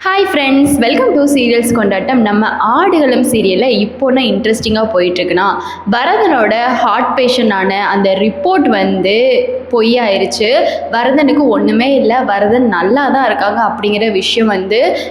Hi friends, welcome to serials கொண்டாட்டம். நம்ம ஆடுகளம் சீரியலில் இப்போனா இன்ட்ரெஸ்டிங்காக போயிட்டுருக்குன்னா, பரதனோட ஹார்ட் பேஷண்டான அந்த ரிப்போர்ட் பொய்யாயிருச்சு. பரதனுக்கு ஒன்றுமே இல்லை, பரதன் நல்லா தான் இருக்காங்க அப்படிங்கிற விஷயம்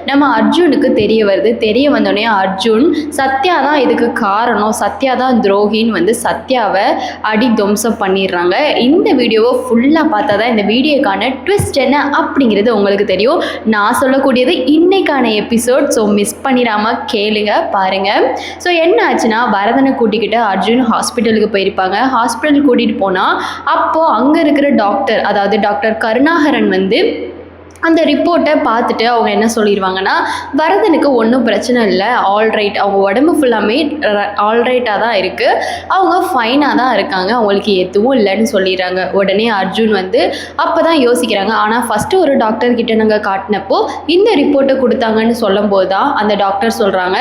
நம்ம அர்ஜுனுக்கு தெரிய வருது. தெரிய வந்தோடனே அர்ஜுன் சத்யா தான் இதுக்கு காரணம், சத்யா தான் துரோகின்னு சத்யாவை அடி துவம்சம் பண்ணிடுறாங்க. இந்த வீடியோவை ஃபுல்லாக பார்த்தா தான் இந்த வீடியோக்கான ட்விஸ்ட் என்ன அப்படிங்கிறது உங்களுக்கு தெரியும். நான் சொல்லக்கூடியது இன்னைக்கான எபிசோட். ஸோ மிஸ் பண்ணிடாமல் கேளுங்க, பாருங்கள். ஸோ என்ன ஆச்சுன்னா, பரதனை கூட்டிக்கிட்டு அர்ஜுன் ஹாஸ்பிட்டலுக்கு போயிருப்பாங்க. ஹாஸ்பிட்டல் கூட்டிகிட்டு போனால் அப்போது அங்கே இருக்கிற டாக்டர், அதாவது டாக்டர் கருணாகரன் அந்த ரிப்போர்ட்டை பார்த்துட்டு அவங்க என்ன சொல்லிடுவாங்கன்னா, பரதனுக்கு ஒன்றும் பிரச்சனை இல்லை, ஆல்ரைட், அவங்க உடம்பு ஃபுல்லாமே ஆல்ரைட்டாக தான் இருக்குது, அவங்க ஃபைனாக தான் இருக்காங்க, அவங்களுக்கு எதுவும் இல்லைன்னு சொல்லிடுறாங்க. உடனே அர்ஜுன் அப்போ தான் யோசிக்கிறாங்க. ஆனால் ஃபஸ்ட்டு ஒரு டாக்டர்கிட்ட நாங்கள் காட்டினப்போ இந்த ரிப்போர்ட்டை கொடுத்தாங்கன்னு சொல்லும்போது தான் அந்த டாக்டர் சொல்கிறாங்க,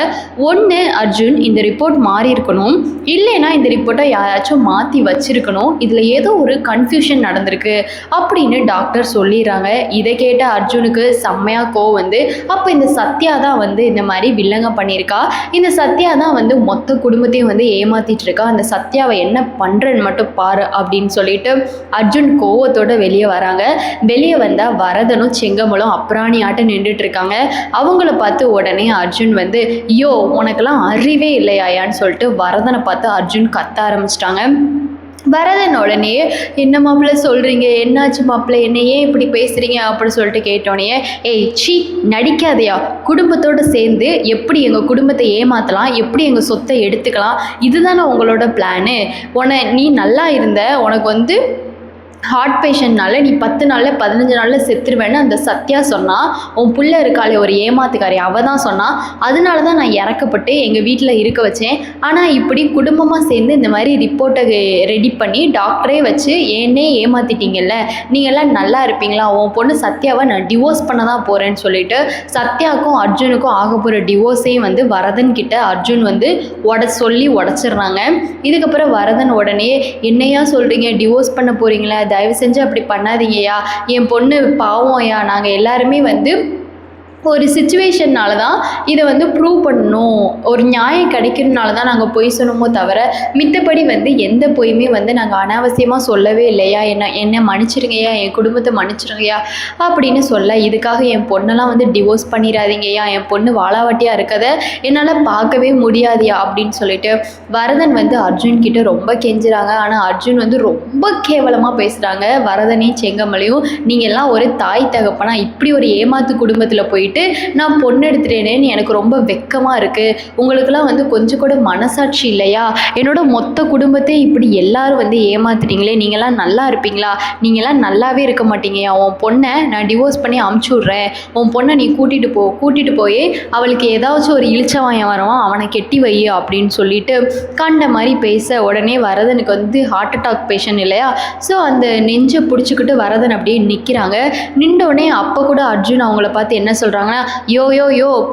ஒன்று அர்ஜுன் இந்த ரிப்போர்ட் மாறி இருக்கணும், இல்லைன்னா இந்த ரிப்போர்ட்டை யாராச்சும் மாற்றி வச்சுருக்கணும், இதில் ஏதோ ஒரு கன்ஃபியூஷன் நடந்திருக்கு அப்படின்னு டாக்டர் சொல்லிடுறாங்க. இதை கேட்ட அர்ஜுனுக்கு செம்மையாக கோவம் அப்போ இந்த சத்யா தான் இந்த மாதிரி வில்லங்க பண்ணியிருக்கா, இந்த சத்யா தான் மொத்த குடும்பத்தையும் ஏமாத்திட்டு இருக்கா, அந்த சத்யாவை என்ன பண்ணுறன்னு மட்டும் பாரு அப்படின்னு சொல்லிட்டு அர்ஜுன் கோவத்தோட வெளியே வராங்க. வெளியே வந்தால் வரதனும் செங்கமலும் அப்ராணி ஆட்ட நின்றுட்டு இருக்காங்க. அவங்கள பார்த்து உடனே அர்ஜுன் ஐயோ உனக்கெல்லாம் அறிவே இல்லையாயான்னு சொல்லிட்டு வரதனை பார்த்து அர்ஜுன் கத்த ஆரம்பிச்சிட்டாங்க. பரதன் உடனே என்ன மாப்பிள்ளை சொல்கிறீங்க, என்னாச்சு மாப்பிள்ளை, என்ன ஏன் இப்படி பேசுகிறீங்க அப்படின்னு சொல்லிட்டு கேட்டோன்னே, ஏய் சீ நடிக்காதையா, குடும்பத்தோடு சேர்ந்து எப்படி எங்கள் குடும்பத்தை ஏமாற்றலாம், எப்படி எங்கள் சொத்தை எடுத்துக்கலாம், இதுதானே உங்களோட பிளானு, நீ நல்லா இருந்த, உனக்கு ஹார்ட் பேஷண்ட்னால நீ 10 நாளில் 15 நாளில் செத்துருவேன்னு அந்த சத்யா சொன்னால், உன் புள்ள இருக்காளே ஒரு ஏமாத்துக்காரி அவள் தான் சொன்னான், அதனால தான் நான் இறக்கப்பட்டு எங்கள் வீட்டில் இருக்க வச்சேன். ஆனால் இப்படி குடும்பமாக சேர்ந்து இந்த மாதிரி ரிப்போர்ட்டை ரெடி பண்ணி டாக்டரே வச்சு என்னே ஏமாற்றிட்டீங்கல்ல, நீங்கள்லாம் நல்லா இருப்பீங்களா, உன் பொண்ணு சத்யாவை நான் டிவோர்ஸ் பண்ண தான் போகிறேன்னு சொல்லிட்டு சத்யாவுக்கும் அர்ஜுனுக்கும் ஆக போகிற டிவோர்ஸையும் வரதன் கிட்ட அர்ஜுன் சொல்லி உடச்சிட்றாங்க. இதுக்கப்புறம் வரதன் உடனே என்னையா சொல்கிறீங்க, டிவோர்ஸ் பண்ண போகிறீங்களா, தயவு செஞ்சு அப்படி பண்ணாதீங்கய்யா, என் பொண்ணு பாவம் ஐயா, நாங்கள் எல்லாருமே ஒரு சிச்சுவேஷன்னால தான் இதை ப்ரூவ் பண்ணணும், ஒரு நியாயம் கிடைக்கிறதுனால தான் நாங்கள் பொய் சொன்னோமோ தவிர மித்தபடி எந்த பொய்யுமே நாங்கள் அனாவசியமாக சொல்லவே இல்லையா, என்ன மன்னிச்சிருங்கய்யா, என் குடும்பத்தை மன்னிச்சிருங்கய்யா அப்படின்னு சொல்ல, இதுக்காக என் பொண்ணெல்லாம் டிவோர்ஸ் பண்ணிடாதீங்கய்யா, என் பொண்ணு வாழாவட்டியாக இருக்கதை என்னால் பார்க்கவே முடியாதியா அப்படின்னு சொல்லிட்டு வரதன் அர்ஜுன் கிட்ட ரொம்ப கெஞ்சுறாங்க. ஆனால் அர்ஜுன் ரொம்ப கேவலமாக பேசுகிறாங்க. வரதனையும் செங்கமலையும், நீங்கள் எல்லாம் ஒரு தாய் தகப்பனா இப்படி ஒரு ஏமாத்து குடும்பத்தில் போயிட்டு நான் பொண்ணு எடுத்துட்டேனேன்னு எனக்கு ரொம்ப வெக்கமாக இருக்குது, உங்களுக்கெல்லாம் கொஞ்சம் கூட மனசாட்சி இல்லையா, என்னோட மொத்த குடும்பத்தை இப்படி எல்லாரும் ஏமாத்துட்டீங்களே, நீங்களாம் நல்லா இருப்பீங்களா, நீங்களாம் நல்லாவே இருக்க மாட்டீங்கயா, உன் பொண்ணை நான் டிவோர்ஸ் பண்ணி அமுச்சு விட்றேன், உன் பொண்ணை நீ கூட்டிகிட்டு போய் அவளுக்கு ஏதாச்சும் ஒரு இழிச்சவாயம் வரவான் அவனை கெட்டி வை அப்படின்னு சொல்லிட்டு கண்ட மாதிரி பேச, உடனே வரதனுக்கு ஹார்ட் அட்டாக் பேஷண்ட் இல்லையா, ஸோ அந்த நெஞ்சை பிடிச்சிக்கிட்டு வரதன் அப்படியே நிற்கிறாங்க. நின்றோடனே அப்போ கூட அர்ஜுன் அவங்கள பார்த்து என்ன சொல்கிறாங்க, யோ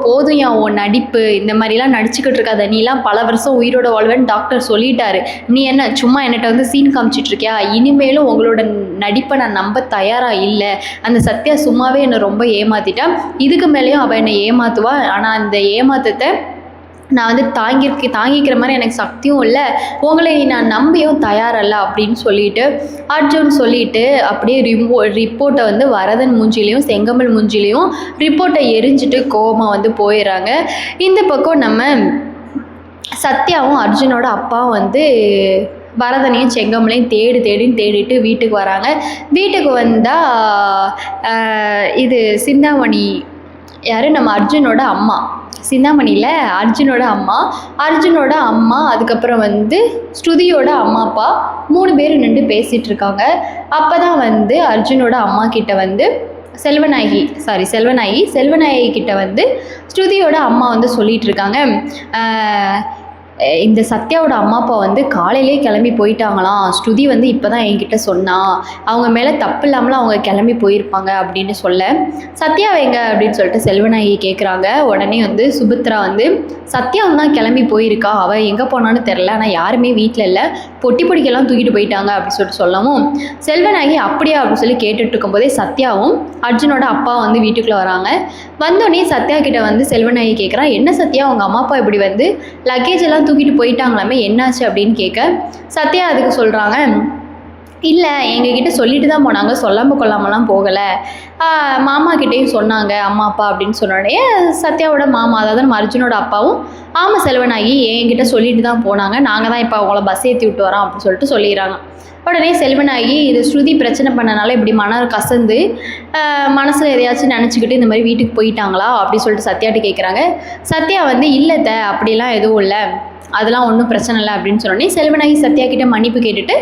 போதும் யா உன் நடிப்பு, இந்த மாதிரிலாம் நடிச்சுக்கிட்டு இருக்காத, நீலாம் பல வருஷம் உயிரோட வாழ்வேன்னு டாக்டர் சொல்லிட்டாரு, நீ என்ன சும்மா என்கிட்ட சீன் காமிச்சிட்டு இருக்கியா, இனிமேலும் உங்களோட நடிப்பை நான் நம்ப தயாராக இல்லை, அந்த சத்யா சும்மாவே என்னை ரொம்ப ஏமாத்திட்டா, இதுக்கு மேலேயும் அவள் என்னை ஏமாத்துவா, ஆனால் அந்த ஏமாத்தத்தை நான் தாங்கிக்கிற மாதிரி எனக்கு சக்தியும் இல்லை, உங்களை நான் நம்பியும் தயாரல்ல அப்படின்னு சொல்லிட்டு அர்ஜுன் சொல்லிட்டு அப்படியே ரிப்போர்ட்டை வரதன் மூஞ்சிலையும் செங்கமல் மூஞ்சிலையும் ரிப்போர்ட்டை எரிஞ்சிட்டு கோபமாக போயிடுறாங்க. இந்த பக்கம் நம்ம சத்யாவும் அர்ஜுனோட அப்பாவும் வரதனையும் செங்கமலையும் தேடிட்டு வீட்டுக்கு வராங்க. வீட்டுக்கு வந்தால் இது சிந்தாமணி, யார், நம்ம அர்ஜுனோட அம்மா, சிந்தாமணியில் அர்ஜுனோட அம்மா அதுக்கப்புறம் ஸ்ருதியோட அம்மா அப்பா 3 பேர் நின்று பேசிகிட்டு இருக்காங்க. அப்போ தான் அர்ஜுனோட அம்மா கிட்ட செல்வநாயகி கிட்ட ஸ்ருதியோட அம்மா சொல்லிகிட்டு இருக்காங்க, இந்த சத்யாவோட அம்மா அப்பா வந்து காலையிலே கிளம்பி போயிட்டாங்களாம். ஸ்ருதி வந்து இப்போ தான் என்கிட்ட சொன்னா. அவங்க மேலே தப்பு இல்லாமலாம் அவங்க கிளம்பி போயிருப்பாங்க அப்படின்னு சொல்ல, சத்யா எங்க அப்படின்னு சொல்லிட்டு செல்வநாயகி கேட்குறாங்க. உடனே வந்து சுபத்ரா வந்து சத்யா தான் கிளம்பி போயிருக்கா, அவள் எங்கே போனான்னு தெரில, ஆனால் யாருமே வீட்டில் இல்லை, பொட்டி பொடிக்கெல்லாம் தூக்கிட்டு போயிட்டாங்க அப்படின்னு சொல்லிட்டு சொல்லவும், செல்வநாயகி அப்படியா அப்படின்னு சொல்லி கேட்டுட்டு இருக்கும்போதே சத்யாவும் அர்ஜுனோட அப்பா வந்து வீட்டுக்குள்ளே வராங்க. வந்தோடனே சத்யா கிட்ட வந்து செல்வநாயகி கேட்குறா, என்ன சத்யா உங்கள் அம்மா அப்பா இப்படி வந்து லக்கேஜ் எல்லாம் தூக்கிட்டு போயிட்டாங்களாமே, என்னாச்சு அப்படின்னு கேட்க, சத்யா அதுக்கு சொல்கிறாங்க, இல்லை எங்ககிட்ட சொல்லிட்டு தான் போனாங்க, சொல்லாமல் கொள்ளாமலாம் போகலை, மாமா கிட்டேயும் சொன்னாங்க அம்மா அப்பா அப்படின்னு சொன்னோடனே சத்யாவோட மாமா, அதாவது நம்ம அர்ஜுனோட அப்பாவும், ஆமாம் செல்வனாகி என்கிட்ட சொல்லிட்டு தான் போனாங்க, நாங்கள் தான் இப்போ அவங்கள பஸ் ஏற்றி விட்டு வரோம் அப்படின்னு சொல்லிட்டு சொல்லிடுறாங்க. உடனே செல்வனாகி இது ஸ்ருதி பிரச்சனை பண்ணனால இப்படி மனம் கசந்து மனசில் எதையாச்சும் நினச்சிக்கிட்டு இந்த மாதிரி வீட்டுக்கு போயிட்டாங்களா அப்படின்னு சொல்லிட்டு சத்யாட்ட கேட்குறாங்க. சத்யா வந்து இல்லைத்த அப்படிலாம் எதுவும் இல்லை, அதெல்லாம் ஒன்றும் பிரச்சனை இல்லை அப்படின்னு சொன்னோடனே செல்வநாயகி சத்யா கிட்ட மன்னிப்பு கேட்டுட்டு,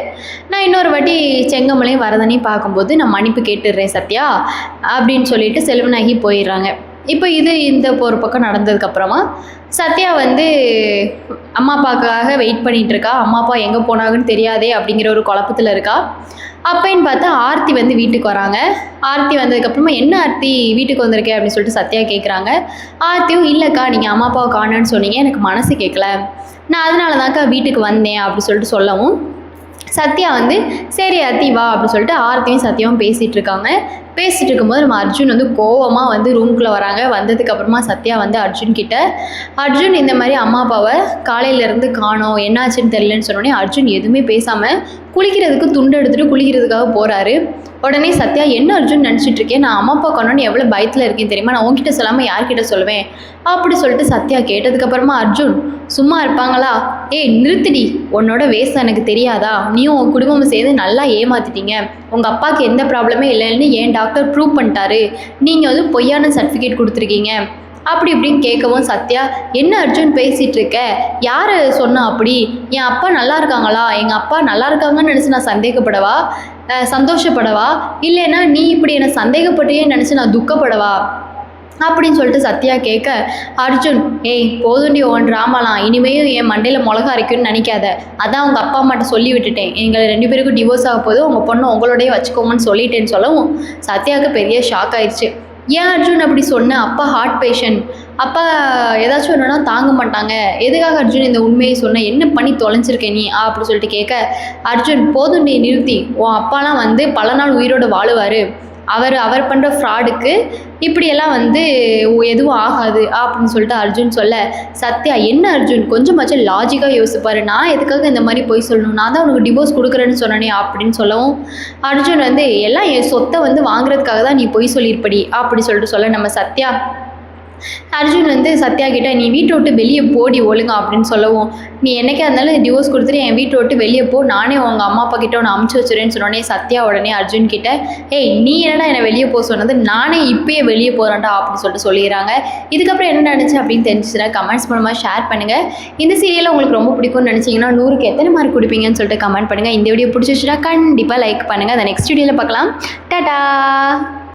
நான் இன்னொரு வாட்டி செங்கமலையும் வரதனையும் பார்க்கும்போது நான் மன்னிப்பு கேட்டுடுறேன் சத்யா அப்படின்னு சொல்லிட்டு செல்வநாயகி போயிடுறாங்க. இப்போ இந்த ஒரு பக்கம் நடந்ததுக்கப்புறமா சத்யா வந்து அம்மா அப்பாவுக்காக வெயிட் பண்ணிகிட்டு இருக்கா. அம்மா அப்பா எங்கே போனாங்கன்னு தெரியாதே அப்படிங்கிற ஒரு குழப்பத்தில் இருக்கா. அப்போன்னு பார்த்தா ஆர்த்தி வந்து வீட்டுக்கு வராங்க. ஆர்த்தி வந்ததுக்கப்புறமா என்ன ஆர்த்தி வீட்டுக்கு வந்திருக்கேன் அப்படின்னு சொல்லிட்டு சத்யா கேட்குறாங்க. ஆர்த்தியும் இல்லைக்கா நீங்கள் அம்மா அப்பாவை காணோன்னு சொன்னீங்க, எனக்கு மனசு கேட்கல, நான் அதனால தான்க்கா வீட்டுக்கு வந்தேன் அப்படின்னு சொல்லிட்டு சொல்லவும், சத்யா வந்து சரி ஆர்த்தி வா அப்படின்னு சொல்லிட்டு ஆர்த்தியும் சத்யாவும் பேசிகிட்டு இருக்காங்க. பேசிகிட்டு இருக்கும்போது நம்ம அர்ஜுன் வந்து கோவமாக வந்து ரூம்குள்ளே வராங்க. வந்ததுக்கப்புறமா சத்யா வந்து அர்ஜுன் இந்த மாதிரி அம்மா அப்பாவை காலையிலேருந்து காணோம், என்னாச்சுன்னு தெரியலன்னு சொன்னோடனே அர்ஜுன் எதுவுமே பேசாமல் குளிக்கிறதுக்கு துண்டு எடுத்துகிட்டு குளிக்கிறதுக்காக போகிறாரு. உடனே சத்யா என்ன அர்ஜுன் நினச்சிட்ருக்கேன், நான் அம்மா அப்பா காணோன்னு எவ்வளோ பயத்தில் இருக்கேன் தெரியுமா, நான் உங்ககிட்ட சொல்லாமல் யார்கிட்ட சொல்லுவேன் அப்படி சொல்லிட்டு சத்யா கேட்டதுக்கப்புறமா அர்ஜுன் சும்மா இருப்பாங்களா, நிறுத்திடி, உன்னோட வேஸ்ட் எனக்கு தெரியாதா, நீயும் உன் குடும்பமும் சேர்ந்து நல்லா ஏமாற்றிட்டீங்க, உங்கள் அப்பாவுக்கு எந்த ப்ராப்ளமே இல்லைன்னு ஏன் டாக்டர் ப்ரூவ் பண்ணிட்டாரு, நீங்கள் வந்து பொய்யான சர்டிஃபிகேட் கொடுத்துருக்கீங்க அப்படி இப்படின்னு கேட்கவும் சத்யா என்ன அர்ஜுன் பேசிகிட்டு இருக்க, யார் சொன்னா அப்படி, என் அப்பா நல்லா இருக்காங்களா, எங்கள் அப்பா நல்லா இருக்காங்கன்னு நினச்சி நான் சந்தோஷப்படவா, இல்லைன்னா நீ இப்படி என்னை சந்தேகப்பட்டியே நினச்சி நான் துக்கப்படவா அப்படின்னு சொல்லிட்டு சத்யா கேட்க, அர்ஜுன் போதுண்டி ஓன் ட்ராமாலாம், இனிமேயும் என் மண்டையில் மிளகா அரைக்கும்னு நினைக்காத, அதான் உங்கள் அப்பா அம்மாட்ட சொல்லி விட்டுட்டேன், எங்களை 2 பேருக்கும் டிவோர்ஸ் ஆக போது, உங்கள் பொண்ணு உங்களோடய வச்சுக்கோங்கன்னு சொல்லிட்டேன்னு சொல்லவும் சத்யாவுக்கு பெரிய ஷாக் ஆயிடுச்சு. ஏன் அர்ஜுன் அப்படி சொன்ன, அப்பா ஹார்ட் பேஷண்ட், அப்பா ஏதாச்சும் ஒன்றுனா தாங்க மாட்டாங்க, எதுக்காக அர்ஜுன் இந்த உண்மையை சொன்ன, என்ன பண்ணி தொலைஞ்சிருக்கேன் நீ அப்படி சொல்லிட்டு கேட்க, அர்ஜுன் போதும் நீ நிறுத்தி, உன் அப்பாலாம் வந்து பல நாள் உயிரோடு வாழுவார், அவர் பண்ணுற ஃப்ராடுக்கு இப்படியெல்லாம் வந்து எதுவும் ஆகாது அப்படின்னு சொல்லிட்டு அர்ஜுன் சொல்ல, சத்யா என்ன அர்ஜுன் கொஞ்சமாச்சும் லாஜிக்காக யோசிப்பார், நான் எதுக்காக இந்த மாதிரி போய் சொல்லணும், நான் தான் உனக்கு டிவோர்ஸ் கொடுக்குறேன்னு சொன்னனே அப்படின்னு சொல்லவும், அர்ஜுன் வந்து எல்லாம் என் சொத்தை வந்து வாங்குறதுக்காக தான் நீ பொய் சொல்லியிருப்படி அப்படி சொல்லிட்டு சொல்ல, நம்ம அர்ஜுன் வந்து சத்யா கிட்ட நீ வீட்டை விட்டு வெளியே போடி ஒழுங்கா அப்படின்னு சொல்லவும், நீ என்னைக்கா இருந்தாலும் டிவோர்ஸ் கொடுத்துட்டு என் வீட்டை விட்டு வெளியே போ, நானே உங்கள் அம்மா அப்பா கிட்ட உன்னை அமுச்சு வச்சுருன்னு சொன்னோடனே சத்யா உடனே அர்ஜுன் கிட்ட நீ என்னடா என்னை வெளியே போக சொன்னது, நானே இப்பயே வெளியே போகிறேன்டா அப்படின்னு சொல்லிட்டு சொல்லிடுறாங்க. இதுக்கப்புறம் என்ன நடந்துச்சு அப்படின்னு தெரிஞ்சுச்சுன்னா கமெண்ட்ஸ் மூலமாக ஷேர் பண்ணுங்கள். இந்த சீரியலில் உங்களுக்கு ரொம்ப பிடிக்கும்னு நினச்சிங்கன்னா 100க்கு எத்தனை மார்க் கொடுப்பீங்கன்னு சொல்லிட்டு கமெண்ட் பண்ணுங்கள். இந்த வீடியோ பிடிச்சிச்சுன்னா கண்டிப்பாக லைக் பண்ணுங்கள். அதை நெக்ஸ்ட் வீடியோவில் பார்க்கலாம். டாடா.